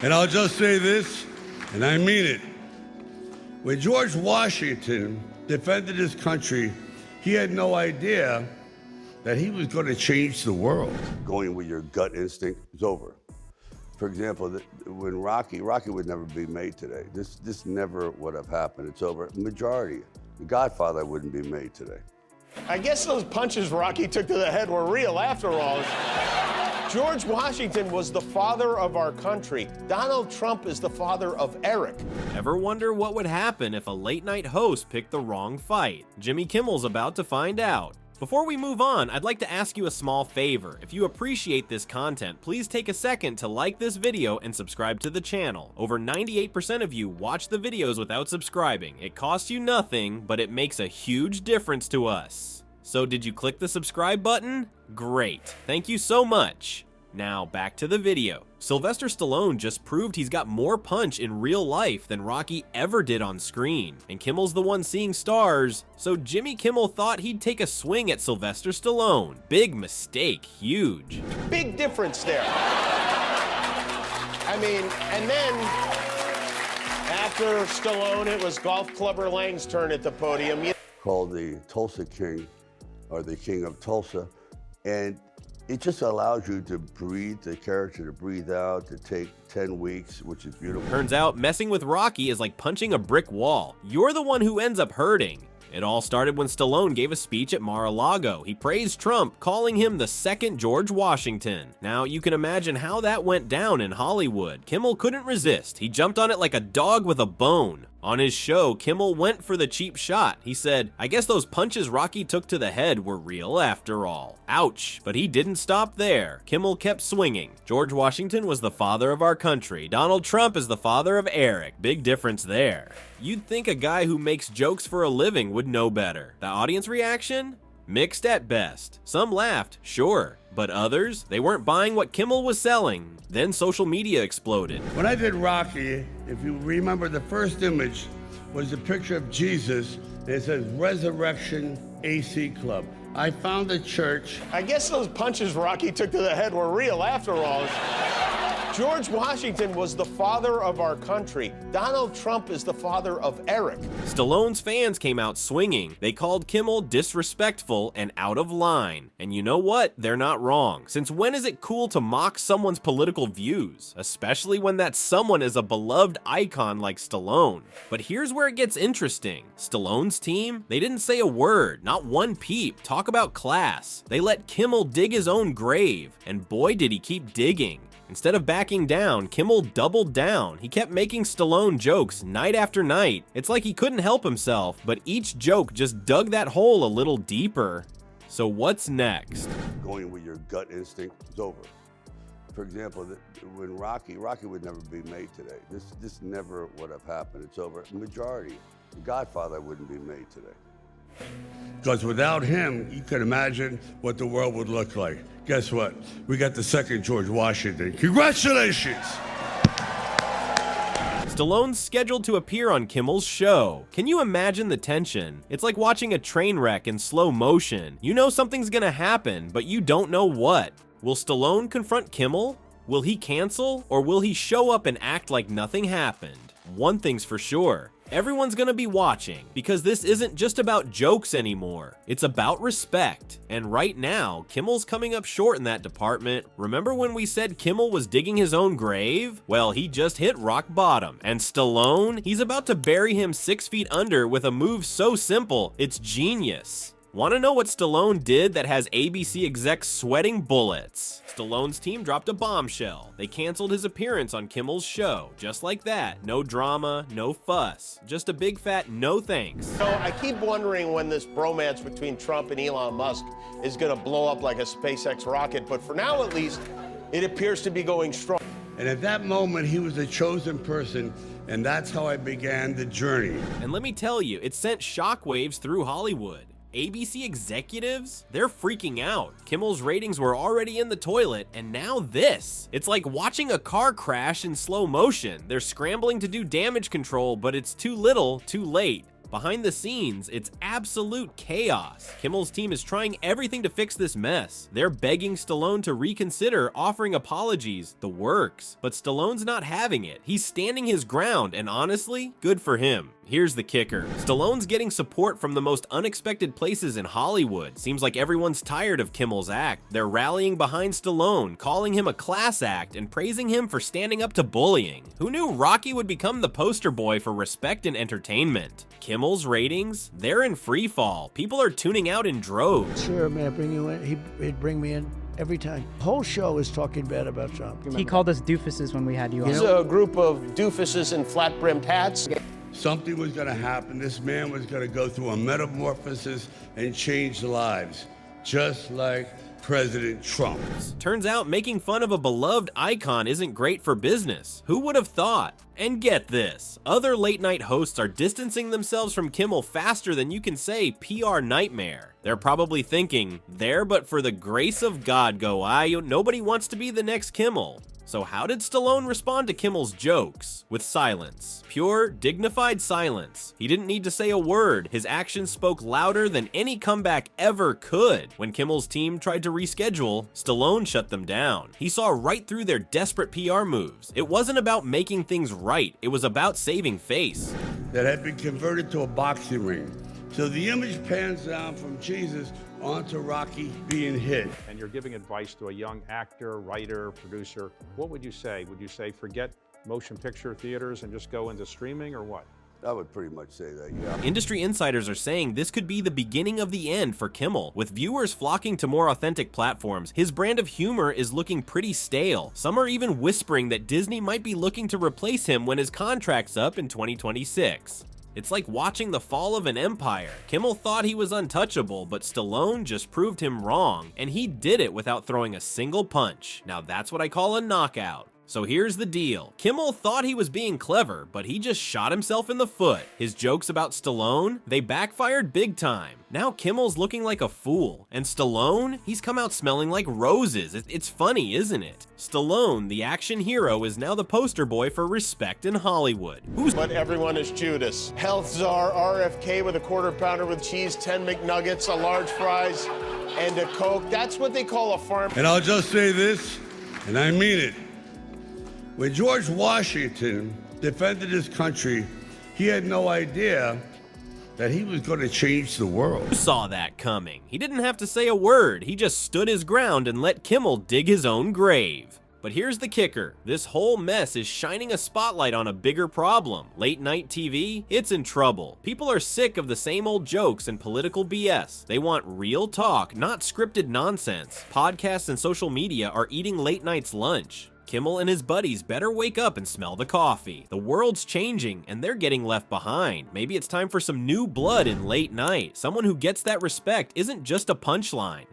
And I'll just say this, and I mean it. When George Washington defended his country, he had no idea that he was going to change the world. Going with your gut instinct is over. For example, when Rocky would never be made today. This never would have happened. It's over. Majority. The Godfather wouldn't be made today. I guess those punches Rocky took to the head were real after all. George Washington was the father of our country. Donald Trump is the father of Eric. Ever wonder what would happen if a late-night host picked the wrong fight? Jimmy Kimmel's about to find out. Before we move on, I'd like to ask you a small favor. If you appreciate this content, please take a second to like this video and subscribe to the channel. Over 98% of you watch the videos without subscribing. It costs you nothing, but it makes a huge difference to us. So did you click the subscribe button? Great. Thank you so much. Now back to the video. Sylvester Stallone just proved he's got more punch in real life than Rocky ever did on screen, and Kimmel's the one seeing stars, so Jimmy Kimmel thought he'd take a swing at Sylvester Stallone. Big mistake, huge. Big difference there. I mean, and then after Stallone, it was Golf Clubber Lang's turn at the podium. Called the Tulsa King, or the King of Tulsa, and it just allows you to breathe, the character to breathe out, to take 10 weeks, which is beautiful. Turns out messing with Rocky is like punching a brick wall. You're the one who ends up hurting. It all started when Stallone gave a speech at Mar-a-Lago. He praised Trump, calling him the second George Washington. Now, you can imagine how that went down in Hollywood. Kimmel couldn't resist. He jumped on it like a dog with a bone. On his show, Kimmel went for the cheap shot. He said, "I guess those punches Rocky took to the head were real after all." Ouch, but he didn't stop there. Kimmel kept swinging. George Washington was the father of our country. Donald Trump is the father of Eric. Big difference there. You'd think a guy who makes jokes for a living would know better. The audience reaction? Mixed at best. Some laughed, sure, but others, they weren't buying what Kimmel was selling. Then social media exploded. When I did Rocky, if you remember, the first image was a picture of Jesus, and it says Resurrection AC Club. I found a church. I guess those punches Rocky took to the head were real after all. George Washington was the father of our country. Donald Trump is the father of Eric. Stallone's fans came out swinging. They called Kimmel disrespectful and out of line. And you know what? They're not wrong. Since when is it cool to mock someone's political views? Especially when that someone is a beloved icon like Stallone. But here's where it gets interesting. Stallone's team, they didn't say a word, not one peep. Talk about class. They let Kimmel dig his own grave. And boy, did he keep digging. Instead of backing down, Kimmel doubled down. He kept making Stallone jokes night after night. It's like he couldn't help himself, but each joke just dug that hole a little deeper. So what's next? Going with your gut instinct is over. For example, when Rocky would never be made today. This never would have happened. It's over. Majority. The Godfather wouldn't be made today. Because without him, you can imagine what the world would look like. Guess what? We got the second George Washington. Congratulations! Stallone's scheduled to appear on Kimmel's show. Can you imagine the tension? It's like watching a train wreck in slow motion. You know something's gonna happen, but you don't know what. Will Stallone confront Kimmel? Will he cancel? Or will he show up and act like nothing happened? One thing's for sure. Everyone's gonna be watching, because this isn't just about jokes anymore. It's about respect. And right now, Kimmel's coming up short in that department. Remember when we said Kimmel was digging his own grave? Well, he just hit rock bottom. And Stallone, he's about to bury him 6 feet under with a move so simple, it's genius. Want to know what Stallone did that has ABC execs sweating bullets? Stallone's team dropped a bombshell. They canceled his appearance on Kimmel's show. Just like that. No drama, no fuss. Just a big fat no thanks. So I keep wondering when this bromance between Trump and Elon Musk is going to blow up like a SpaceX rocket, but for now at least, it appears to be going strong. And at that moment, he was a chosen person, and that's how I began the journey. And let me tell you, it sent shockwaves through Hollywood. ABC executives? They're freaking out. Kimmel's ratings were already in the toilet, and now this. It's like watching a car crash in slow motion. They're scrambling to do damage control, but it's too little, too late. Behind the scenes, it's absolute chaos. Kimmel's team is trying everything to fix this mess. They're begging Stallone to reconsider, offering apologies, the works. But Stallone's not having it. He's standing his ground, and honestly, good for him. Here's the kicker. Stallone's getting support from the most unexpected places in Hollywood. Seems like everyone's tired of Kimmel's act. They're rallying behind Stallone, calling him a class act, and praising him for standing up to bullying. Who knew Rocky would become the poster boy for respect and entertainment? Kimmel's ratings? They're in free fall. People are tuning out in droves. Sure, may I bring you in? He'd bring me in every time. The whole show is talking bad about Trump. He called us doofuses when we had you on. He's a group of doofuses in flat-brimmed hats. Something was going to happen. This man was going to go through a metamorphosis and change lives, just like President Trump. Turns out making fun of a beloved icon isn't great for business. Who would have thought? And get this, other late night hosts are distancing themselves from Kimmel faster than you can say PR nightmare. They're probably thinking, there but for the grace of God go I, nobody wants to be the next Kimmel. So how did Stallone respond to Kimmel's jokes? With silence. Pure, dignified silence. He didn't need to say a word. His actions spoke louder than any comeback ever could. When Kimmel's team tried to reschedule, Stallone shut them down. He saw right through their desperate PR moves. It wasn't about making things right. It was about saving face. That had been converted to a boxing ring. So the image pans down from Jesus onto Rocky being hit. And you're giving advice to a young actor, writer, producer. What would you say? Would you say forget motion picture theaters and just go into streaming, or what? I would pretty much say that, yeah. Industry insiders are saying this could be the beginning of the end for Kimmel. With viewers flocking to more authentic platforms, his brand of humor is looking pretty stale. Some are even whispering that Disney might be looking to replace him when his contract's up in 2026. It's like watching the fall of an empire. Kimmel thought he was untouchable, but Stallone just proved him wrong, and he did it without throwing a single punch. Now that's what I call a knockout. So here's the deal. Kimmel thought he was being clever, but he just shot himself in the foot. His jokes about Stallone, they backfired big time. Now Kimmel's looking like a fool. And Stallone, he's come out smelling like roses. It's funny, isn't it? Stallone, the action hero, is now the poster boy for respect in Hollywood. But everyone is Judas. Health czar RFK with a quarter pounder with cheese, 10 McNuggets, a large fries, and a Coke. That's what they call a farm. And I'll just say this, and I mean it. When George Washington defended his country, he had no idea that he was going to change the world. Who saw that coming? He didn't have to say a word. He just stood his ground and let Kimmel dig his own grave. But here's the kicker. This whole mess is shining a spotlight on a bigger problem. Late night TV, it's in trouble. People are sick of the same old jokes and political BS. They want real talk, not scripted nonsense. Podcasts and social media are eating late night's lunch. Kimmel and his buddies better wake up and smell the coffee. The world's changing and they're getting left behind. Maybe it's time for some new blood in late night. Someone who gets that respect isn't just a punchline.